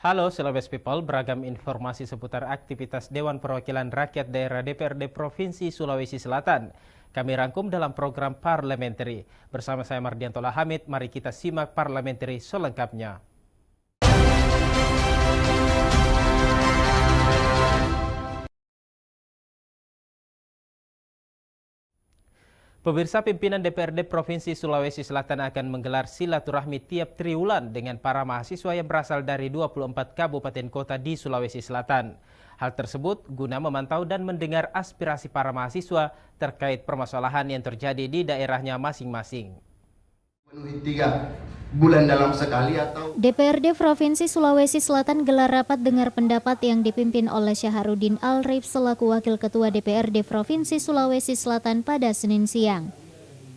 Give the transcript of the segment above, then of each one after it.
Halo Celebes People, beragam informasi seputar aktivitas Dewan Perwakilan Rakyat Daerah DPRD Provinsi Sulawesi Selatan. Kami rangkum dalam program Parliamentary. Bersama saya Mardiantola Hamid, mari kita simak Parliamentary selengkapnya. Pemirsa, pimpinan DPRD Provinsi Sulawesi Selatan akan menggelar silaturahmi tiap triwulan dengan para mahasiswa yang berasal dari 24 kabupaten kota di Sulawesi Selatan. Hal tersebut guna memantau dan mendengar aspirasi para mahasiswa terkait permasalahan yang terjadi di daerahnya masing-masing. Memenuhi 3 bulan dalam sekali atau DPRD Provinsi Sulawesi Selatan gelar rapat dengar pendapat yang dipimpin oleh Syaharudin Alrif selaku Wakil Ketua DPRD Provinsi Sulawesi Selatan pada Senin siang.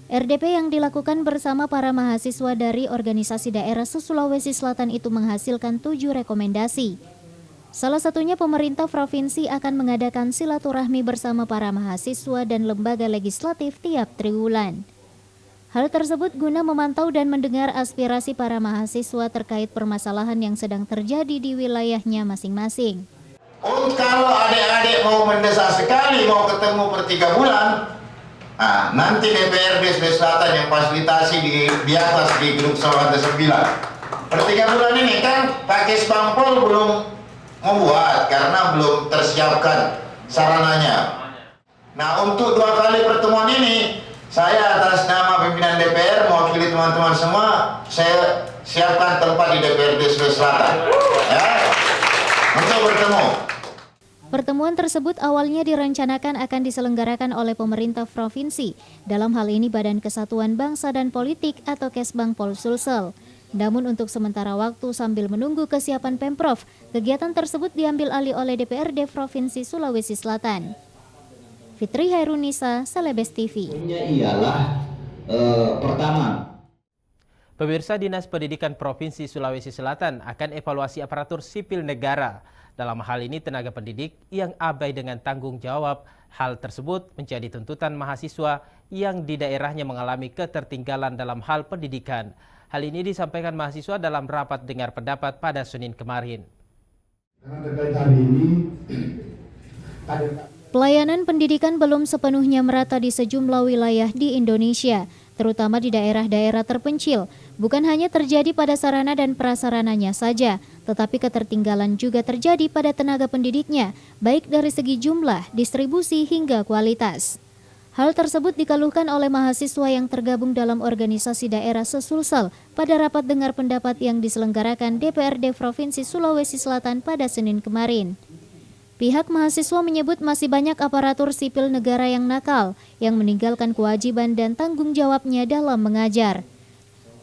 RDP yang dilakukan bersama para mahasiswa dari organisasi daerah Sulawesi Selatan itu menghasilkan 7 rekomendasi. Salah satunya pemerintah provinsi akan mengadakan silaturahmi bersama para mahasiswa dan lembaga legislatif tiap triwulan. Hal tersebut guna memantau dan mendengar aspirasi para mahasiswa terkait permasalahan yang sedang terjadi di wilayahnya masing-masing. kalau adik-adik mau mendesak sekali mau ketemu per 3 bulan, nanti DPRD Sulawesi Selatan yang fasilitasi di atas di grup lantai 9. Per 3 bulan ini kan pakai Spampol belum membuat karena belum tersiapkan sarananya. Nah, untuk 2 kali pertemuan ini saya atas nama pimpinan DPR mewakili teman-teman semua, saya siapkan tempat di DPRD Sulawesi Selatan ya, untuk bertemu. Pertemuan tersebut awalnya direncanakan akan diselenggarakan oleh pemerintah provinsi, dalam hal ini Badan Kesatuan Bangsa dan Politik atau Kesbangpol Sulsel. Namun untuk sementara waktu sambil menunggu kesiapan Pemprov, kegiatan tersebut diambil alih oleh DPRD Provinsi Sulawesi Selatan. Fitri Hairunisa, Celebes TV. Ialah pertama. Pemirsa, Dinas Pendidikan Provinsi Sulawesi Selatan akan evaluasi aparatur sipil negara. Dalam hal ini tenaga pendidik yang abai dengan tanggung jawab. Hal tersebut menjadi tuntutan mahasiswa yang di daerahnya mengalami ketertinggalan dalam hal pendidikan. Hal ini disampaikan mahasiswa dalam rapat dengar pendapat pada Senin kemarin. Terkait hari ini, Pelayanan pendidikan belum sepenuhnya merata di sejumlah wilayah di Indonesia, terutama di daerah-daerah terpencil. Bukan hanya terjadi pada sarana dan prasarananya saja, tetapi ketertinggalan juga terjadi pada tenaga pendidiknya, baik dari segi jumlah, distribusi hingga kualitas. Hal tersebut dikeluhkan oleh mahasiswa yang tergabung dalam organisasi daerah Sesulsel pada rapat dengar pendapat yang diselenggarakan DPRD Provinsi Sulawesi Selatan pada Senin kemarin. Pihak mahasiswa menyebut masih banyak aparatur sipil negara yang nakal, yang meninggalkan kewajiban dan tanggung jawabnya dalam mengajar.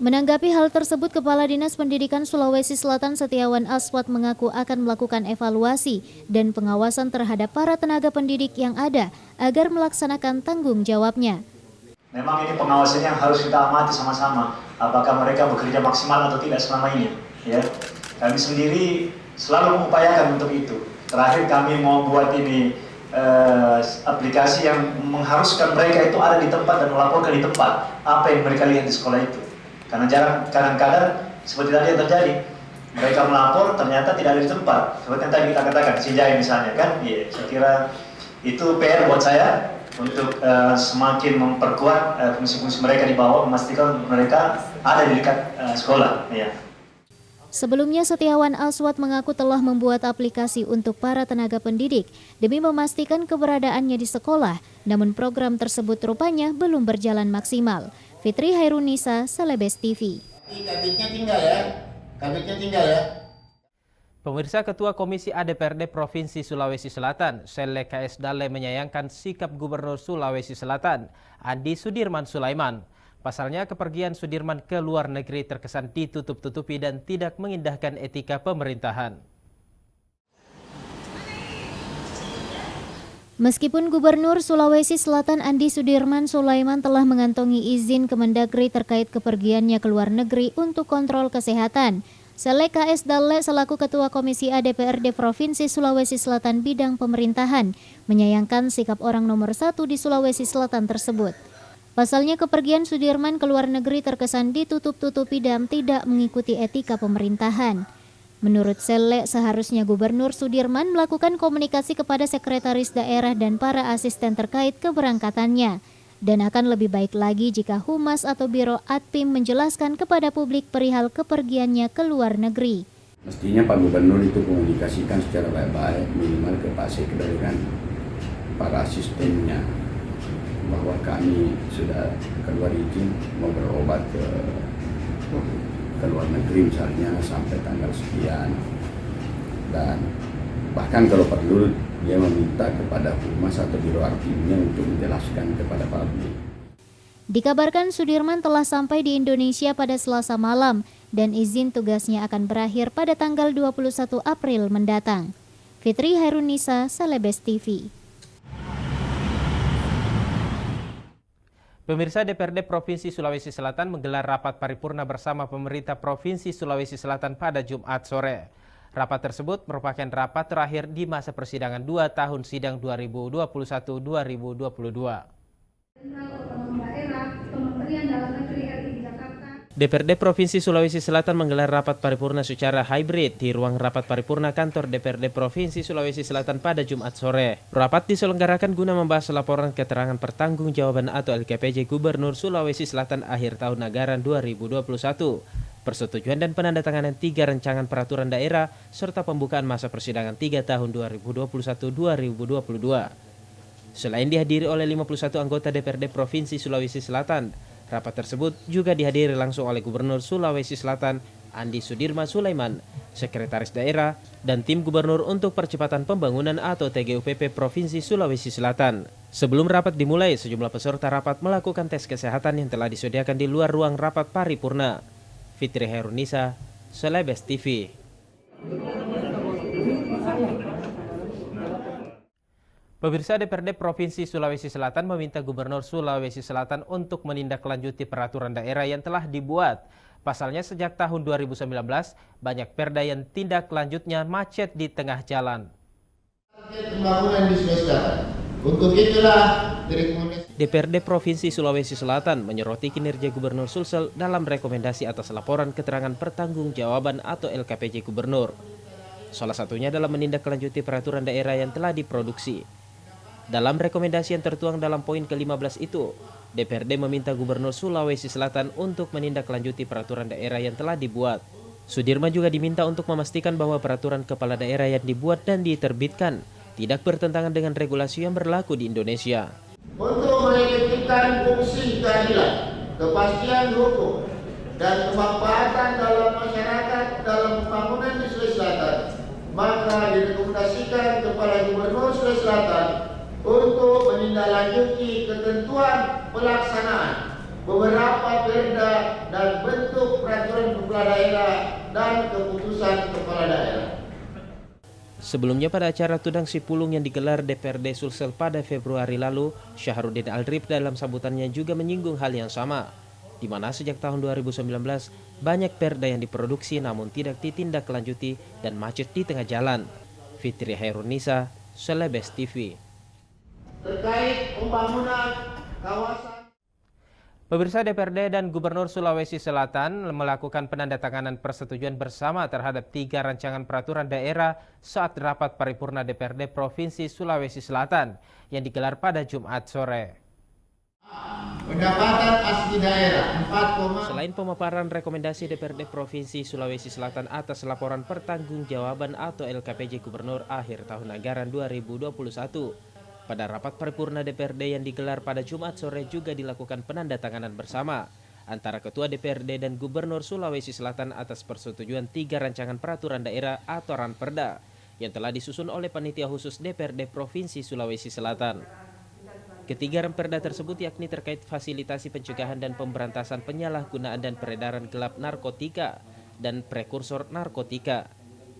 Menanggapi hal tersebut, Kepala Dinas Pendidikan Sulawesi Selatan Setiawan Aswat mengaku akan melakukan evaluasi dan pengawasan terhadap para tenaga pendidik yang ada agar melaksanakan tanggung jawabnya. Memang ini pengawasannya harus kita amati sama-sama, apakah mereka bekerja maksimal atau tidak selama ini. Ya, kami sendiri selalu mengupayakan untuk itu. Terakhir kami mau buat ini aplikasi yang mengharuskan mereka itu ada di tempat dan melaporkan di tempat apa yang mereka lihat di sekolah itu. Karena kadang-kadang seperti tadi yang terjadi, mereka melapor ternyata tidak ada di tempat. Seperti yang tadi kita katakan, Sinjai misalnya kan, saya kira itu PR buat saya untuk semakin memperkuat fungsi-fungsi mereka di bawah, memastikan mereka ada di dekat sekolah. Ya. Sebelumnya, Setiawan Aswat mengaku telah membuat aplikasi untuk para tenaga pendidik demi memastikan keberadaannya di sekolah, namun program tersebut rupanya belum berjalan maksimal. Fitri Hairunisa, Celebes TV. Kabitnya tinggal ya. Pemirsa, Ketua Komisi A DPRD Provinsi Sulawesi Selatan, Sele KS Dale menyayangkan sikap Gubernur Sulawesi Selatan, Andi Sudirman Sulaiman. Pasalnya, kepergian Sudirman ke luar negeri terkesan ditutup-tutupi dan tidak mengindahkan etika pemerintahan. Meskipun Gubernur Sulawesi Selatan Andi Sudirman Sulaiman telah mengantongi izin Kemendagri terkait kepergiannya ke luar negeri untuk kontrol kesehatan, Sele KS Dalle selaku Ketua Komisi A DPRD Provinsi Sulawesi Selatan bidang pemerintahan menyayangkan sikap orang nomor 1 di Sulawesi Selatan tersebut. Pasalnya kepergian Sudirman ke luar negeri terkesan ditutup-tutupi dan tidak mengikuti etika pemerintahan. Menurut Sele, seharusnya Gubernur Sudirman melakukan komunikasi kepada sekretaris daerah dan para asisten terkait keberangkatannya. Dan akan lebih baik lagi jika Humas atau Biro Adpim menjelaskan kepada publik perihal kepergiannya ke luar negeri. Mestinya Pak Gubernur itu komunikasikan secara baik-baik, minimal ke Pak Sekda dengan para asistennya, bahwa kami sudah keluar izin mau berobat ke luar negeri misalnya sampai tanggal sekian, dan bahkan kalau perlu dia meminta kepada Humas atau Biro Adpimnya untuk menjelaskan kepada publik. Dikabarkan Sudirman telah sampai di Indonesia pada Selasa malam dan izin tugasnya akan berakhir pada tanggal 21 April mendatang. Fitri Hairunisa, Celebes TV. Pemirsa, DPRD Provinsi Sulawesi Selatan menggelar rapat paripurna bersama pemerintah Provinsi Sulawesi Selatan pada Jumat sore. Rapat tersebut merupakan rapat terakhir di masa persidangan 2 tahun sidang 2021-2022. DPRD Provinsi Sulawesi Selatan menggelar rapat paripurna secara hybrid di ruang rapat paripurna kantor DPRD Provinsi Sulawesi Selatan pada Jumat sore. Rapat diselenggarakan guna membahas laporan keterangan pertanggungjawaban atau LKPJ Gubernur Sulawesi Selatan akhir tahun anggaran 2021, persetujuan dan penandatanganan 3 rancangan peraturan daerah, serta pembukaan masa persidangan 3 tahun 2021-2022. Selain dihadiri oleh 51 anggota DPRD Provinsi Sulawesi Selatan, rapat tersebut juga dihadiri langsung oleh Gubernur Sulawesi Selatan Andi Sudirman Sulaiman, Sekretaris Daerah, dan Tim Gubernur untuk Percepatan Pembangunan atau TGUPP Provinsi Sulawesi Selatan. Sebelum rapat dimulai, sejumlah peserta rapat melakukan tes kesehatan yang telah disediakan di luar ruang rapat paripurna. Fitri Hairunisa, Celebes TV. Pemirsa, DPRD Provinsi Sulawesi Selatan meminta Gubernur Sulawesi Selatan untuk menindaklanjuti peraturan daerah yang telah dibuat. Pasalnya sejak tahun 2019, banyak perda yang tindak lanjutnya macet di tengah jalan. Pembangunan di Sulawesi Selatan. Untuk itulah DPRD Provinsi Sulawesi Selatan menyoroti kinerja Gubernur Sulsel dalam rekomendasi atas laporan keterangan pertanggungjawaban atau LKPJ Gubernur. Salah satunya dalam menindaklanjuti peraturan daerah yang telah diproduksi. Dalam rekomendasi yang tertuang dalam poin ke-15 itu, DPRD meminta Gubernur Sulawesi Selatan untuk menindaklanjuti peraturan daerah yang telah dibuat. Sudirman juga diminta untuk memastikan bahwa peraturan kepala daerah yang dibuat dan diterbitkan tidak bertentangan dengan regulasi yang berlaku di Indonesia. Untuk mengefektifkan fungsi keadilan, kepastian hukum, dan kemanfaatan dalam masyarakat dalam pembangunan di Sulawesi Selatan, maka direkomendasikan kepada Gubernur Sulawesi Selatan untuk menindaklanjuti ketentuan pelaksanaan beberapa perda dan bentuk peraturan kepala daerah dan keputusan kepala daerah. Sebelumnya pada acara Tudang Sipulung yang digelar DPRD Sulsel pada Februari lalu, Syahrudin Aldrip dalam sambutannya juga menyinggung hal yang sama, di mana sejak tahun 2019 banyak perda yang diproduksi namun tidak ditindaklanjuti dan macet di tengah jalan. Fitri Hairunisa, Celebes TV. Terkait pembangunan kawasan. Pemirsa, DPRD dan Gubernur Sulawesi Selatan melakukan penandatanganan persetujuan bersama terhadap 3 rancangan peraturan daerah saat rapat paripurna DPRD Provinsi Sulawesi Selatan yang digelar pada Jumat sore. Pendapatan asli daerah 4, Selain pemaparan rekomendasi DPRD Provinsi Sulawesi Selatan atas laporan pertanggungjawaban atau LKPJ Gubernur akhir tahun anggaran 2021, pada rapat paripurna DPRD yang digelar pada Jumat sore juga dilakukan penandatanganan bersama antara Ketua DPRD dan Gubernur Sulawesi Selatan atas persetujuan 3 rancangan peraturan daerah atau Ranperda yang telah disusun oleh Panitia Khusus DPRD Provinsi Sulawesi Selatan. Ketiga Ranperda tersebut yakni terkait fasilitasi pencegahan dan pemberantasan penyalahgunaan dan peredaran gelap narkotika dan prekursor narkotika,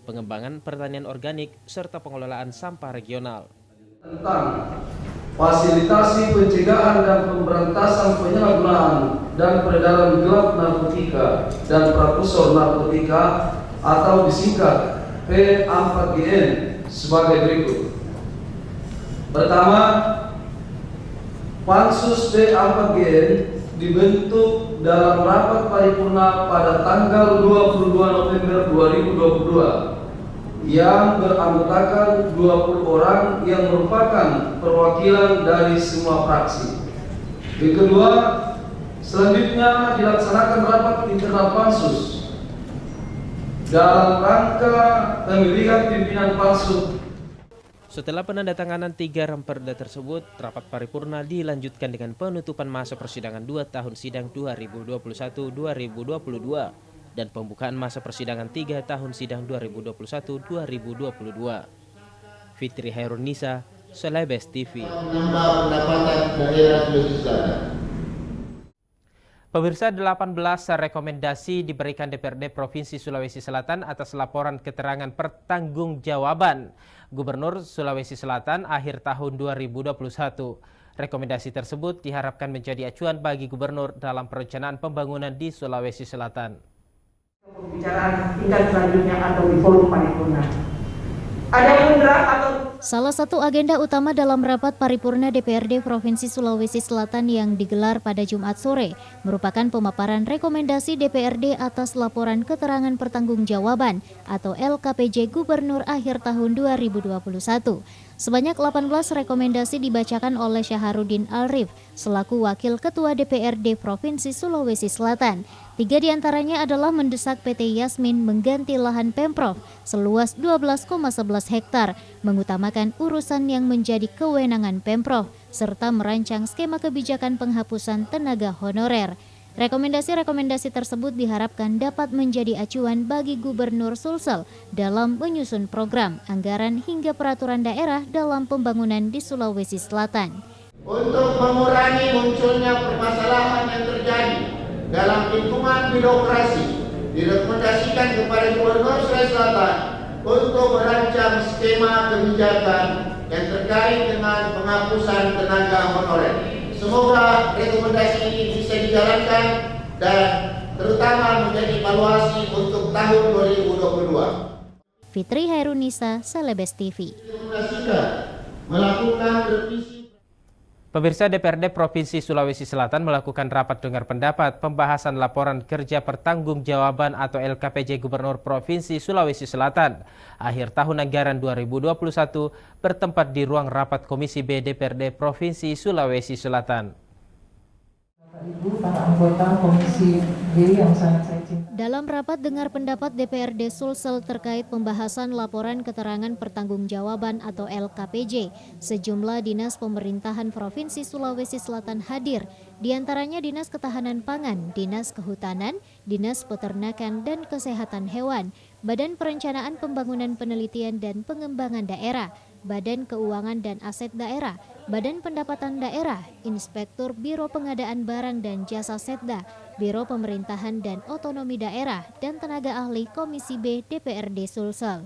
pengembangan pertanian organik, serta pengelolaan sampah regional. Tentang fasilitasi pencegahan dan pemberantasan penyalahgunaan dan peredaran gelap narkotika dan prekursor narkotika atau disingkat P4GN sebagai berikut. Pertama, Pansus P4GN dibentuk dalam rapat paripurna pada tanggal 22 November 2022 yang beranggotakan 20 orang yang merupakan perwakilan dari semua fraksi. Yang kedua, selanjutnya dilaksanakan rapat internal Pansus dalam rangka pemilihan pimpinan Pansus. Setelah penandatanganan 3 ramperda tersebut, rapat paripurna dilanjutkan dengan penutupan masa persidangan 2 tahun sidang 2021-2022 dan pembukaan masa persidangan 3 tahun sidang 2021-2022. Fitri Hairunisa, Celebes TV. Pemirsa, 18 rekomendasi diberikan DPRD Provinsi Sulawesi Selatan atas laporan keterangan pertanggungjawaban Gubernur Sulawesi Selatan akhir tahun 2021. Rekomendasi tersebut diharapkan menjadi acuan bagi Gubernur dalam perencanaan pembangunan di Sulawesi Selatan. Pembicaraan tingkat selanjutnya atau di forum paripurna. Ada yang draft atau Salah satu agenda utama dalam rapat paripurna DPRD Provinsi Sulawesi Selatan yang digelar pada Jumat sore merupakan pemaparan rekomendasi DPRD atas laporan keterangan pertanggungjawaban atau LKPJ Gubernur akhir tahun 2021. Sebanyak 18 rekomendasi dibacakan oleh Syaharudin Alrif selaku Wakil Ketua DPRD Provinsi Sulawesi Selatan. 3 diantaranya adalah mendesak PT Yasmin mengganti lahan Pemprov seluas 12,11 hektar, mengutamakan urusan yang menjadi kewenangan Pemprov, serta merancang skema kebijakan penghapusan tenaga honorer. Rekomendasi-rekomendasi tersebut diharapkan dapat menjadi acuan bagi Gubernur Sulsel dalam menyusun program, anggaran hingga peraturan daerah dalam pembangunan di Sulawesi Selatan. Untuk mengurangi munculnya permasalahan yang terjadi dalam lingkungan birokrasi, direkomendasikan kepada Gubernur Sulawesi Selatan untuk merancang skema kebijakan yang terkait dengan penghapusan tenaga honorer. Semoga rekomendasi ini bisa dijalankan dan terutama menjadi evaluasi untuk tahun 2022. Fitri Hairunisa, Celebes TV. Melakukan revisi. Pemirsa, DPRD Provinsi Sulawesi Selatan melakukan rapat dengar pendapat pembahasan laporan kerja pertanggungjawaban atau LKPJ Gubernur Provinsi Sulawesi Selatan akhir tahun anggaran 2021 bertempat di ruang rapat Komisi B DPRD Provinsi Sulawesi Selatan. Ibu, para anggota Komisi B yang sangat saya cintai. Dalam rapat dengar pendapat DPRD Sulsel terkait pembahasan laporan keterangan pertanggungjawaban atau LKPJ, sejumlah dinas pemerintahan Provinsi Sulawesi Selatan hadir, diantaranya Dinas Ketahanan Pangan, Dinas Kehutanan, Dinas Peternakan dan Kesehatan Hewan, Badan Perencanaan Pembangunan Penelitian dan Pengembangan Daerah, Badan Keuangan dan Aset Daerah, Badan Pendapatan Daerah, Inspektur Biro Pengadaan Barang dan Jasa Setda, Biro Pemerintahan dan Otonomi Daerah, dan tenaga ahli Komisi B DPRD Sulsel.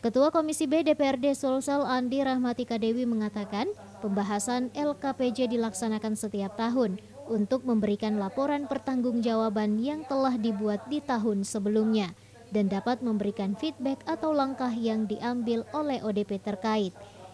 Ketua Komisi B DPRD Sulsel Andi Rahmatika Dewi mengatakan pembahasan LKPJ dilaksanakan setiap tahun untuk memberikan laporan pertanggungjawaban yang telah dibuat di tahun sebelumnya dan dapat memberikan feedback atau langkah yang diambil oleh ODP terkait.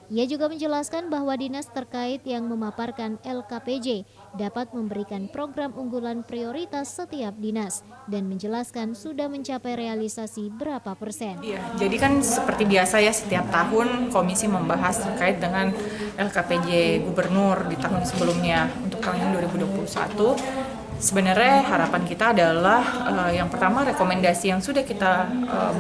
Ia juga menjelaskan bahwa dinas terkait yang memaparkan LKPJ dapat memberikan program unggulan prioritas setiap dinas dan menjelaskan sudah mencapai realisasi berapa persen. Iya, jadi kan seperti biasa ya setiap tahun komisi membahas terkait dengan LKPJ Gubernur di tahun sebelumnya. Untuk tahun 2021 sebenarnya harapan kita adalah yang pertama rekomendasi yang sudah kita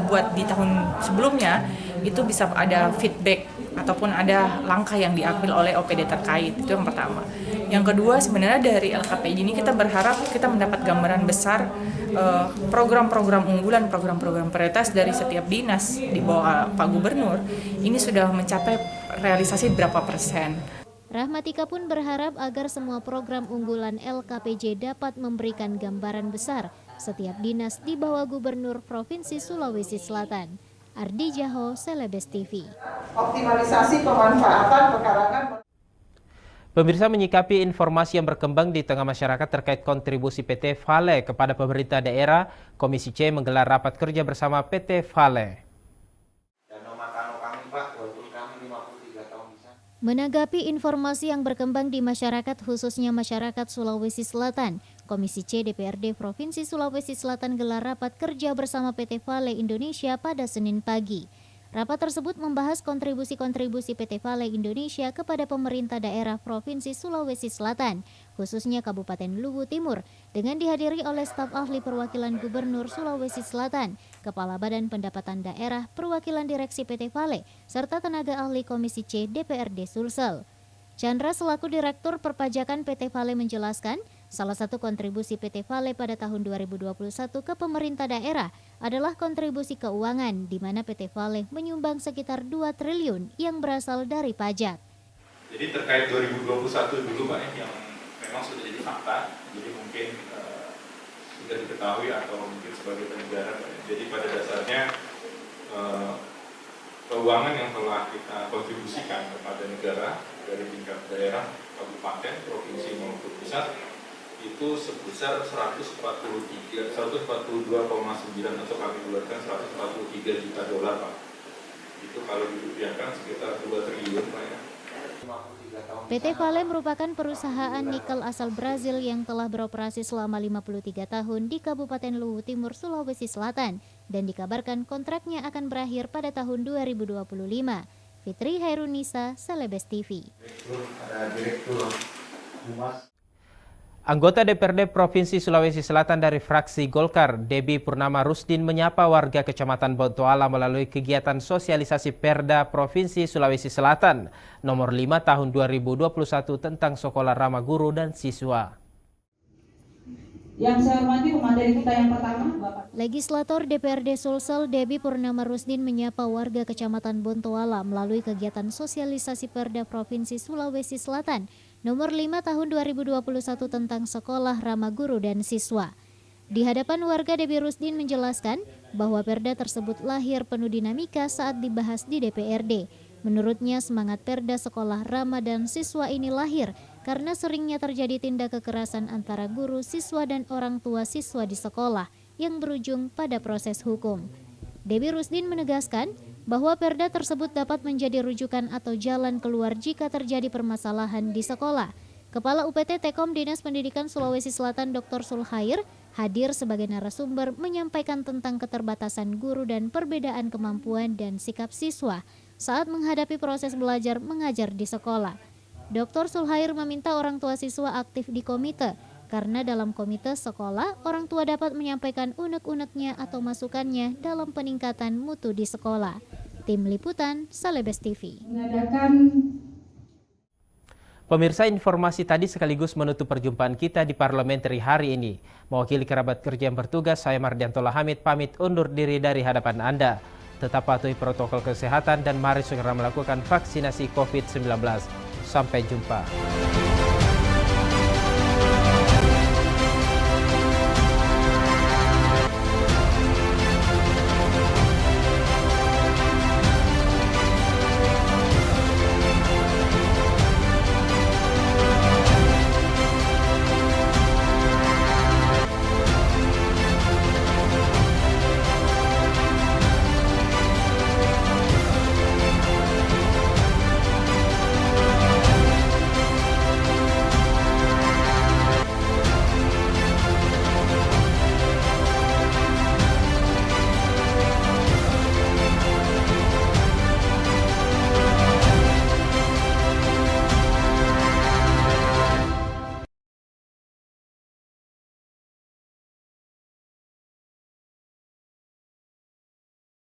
buat di tahun sebelumnya itu bisa ada feedback ataupun ada langkah yang diambil oleh OPD terkait, itu yang pertama. Yang kedua sebenarnya dari LKPJ ini kita berharap kita mendapat gambaran besar program-program unggulan, program-program prioritas dari setiap dinas di bawah Pak Gubernur ini sudah mencapai realisasi berapa persen. Rahmatika pun berharap agar semua program unggulan LKPJ dapat memberikan gambaran besar setiap dinas di bawah Gubernur Provinsi Sulawesi Selatan. Ardi Jaho, Celebes TV. Optimalisasi pemanfaatan pekarangan. Pemirsa, menyikapi informasi yang berkembang di tengah masyarakat terkait kontribusi PT Vale kepada pemerintah daerah, Komisi C menggelar rapat kerja bersama PT Vale. Menanggapi informasi yang berkembang di masyarakat khususnya masyarakat Sulawesi Selatan, Komisi C DPRD Provinsi Sulawesi Selatan gelar rapat kerja bersama PT Vale Indonesia pada Senin pagi. Rapat tersebut membahas kontribusi-kontribusi PT Vale Indonesia kepada pemerintah daerah Provinsi Sulawesi Selatan, khususnya Kabupaten Luwu Timur, dengan dihadiri oleh staf ahli perwakilan Gubernur Sulawesi Selatan, Kepala Badan Pendapatan Daerah, perwakilan direksi PT Vale, serta tenaga ahli Komisi C DPRD Sulsel. Chandra selaku Direktur Perpajakan PT Vale menjelaskan, salah satu kontribusi PT Vale pada tahun 2021 ke pemerintah daerah adalah kontribusi keuangan, di mana PT Vale menyumbang sekitar 2 triliun yang berasal dari pajak. Jadi terkait 2021 dulu Pak, yang memang sudah jadi fakta, jadi mungkin sudah diketahui atau mungkin sebagai penjara Pak. Jadi pada dasarnya keuangan yang telah kita kontribusikan kepada negara dari tingkat daerah, kabupaten, provinsi maupun pusat itu sebesar 142,9 atau kami keluarkan 143 juta dolar Pak. Itu kalau dirupiahkan sekitar 2 triliun Pak ya. PT Vale merupakan perusahaan nikel asal Brazil yang telah beroperasi selama 53 tahun di Kabupaten Luwu Timur, Sulawesi Selatan, dan dikabarkan kontraknya akan berakhir pada tahun 2025. Fitri Hairunisa, Celebes TV. Anggota DPRD Provinsi Sulawesi Selatan dari fraksi Golkar, Debbie Purnama Rusdin menyapa warga Kecamatan Bontoala melalui kegiatan sosialisasi Perda Provinsi Sulawesi Selatan nomor 5 tahun 2021 tentang sekolah ramah guru dan siswa. Yang saya hormati pemateri kita yang pertama, Bapak. Legislator DPRD Sulsel Debbie Purnama Rusdin menyapa warga Kecamatan Bontoala melalui kegiatan sosialisasi Perda Provinsi Sulawesi Selatan nomor 5 tahun 2021 tentang sekolah ramah guru dan siswa. Di hadapan warga, Debbie Rusdin menjelaskan bahwa Perda tersebut lahir penuh dinamika saat dibahas di DPRD. Menurutnya, semangat Perda sekolah ramah dan siswa ini lahir karena seringnya terjadi tindak kekerasan antara guru, siswa, dan orang tua siswa di sekolah yang berujung pada proses hukum. Debbie Rusdin menegaskan bahwa Perda tersebut dapat menjadi rujukan atau jalan keluar jika terjadi permasalahan di sekolah. Kepala UPT Tekom Dinas Pendidikan Sulawesi Selatan Dr. Sulhair hadir sebagai narasumber menyampaikan tentang keterbatasan guru dan perbedaan kemampuan dan sikap siswa saat menghadapi proses belajar mengajar di sekolah. Dr. Sulhair meminta orang tua siswa aktif di komite, karena dalam komite sekolah, orang tua dapat menyampaikan unek-uneknya atau masukannya dalam peningkatan mutu di sekolah. Tim Liputan, Celebes TV. Pemirsa, informasi tadi sekaligus menutup perjumpaan kita di Parliamentary hari ini. Mewakili kerabat kerja yang bertugas, saya Mardiantola Hamid pamit undur diri dari hadapan Anda. Tetap patuhi protokol kesehatan dan mari segera melakukan vaksinasi COVID-19. Sampai jumpa.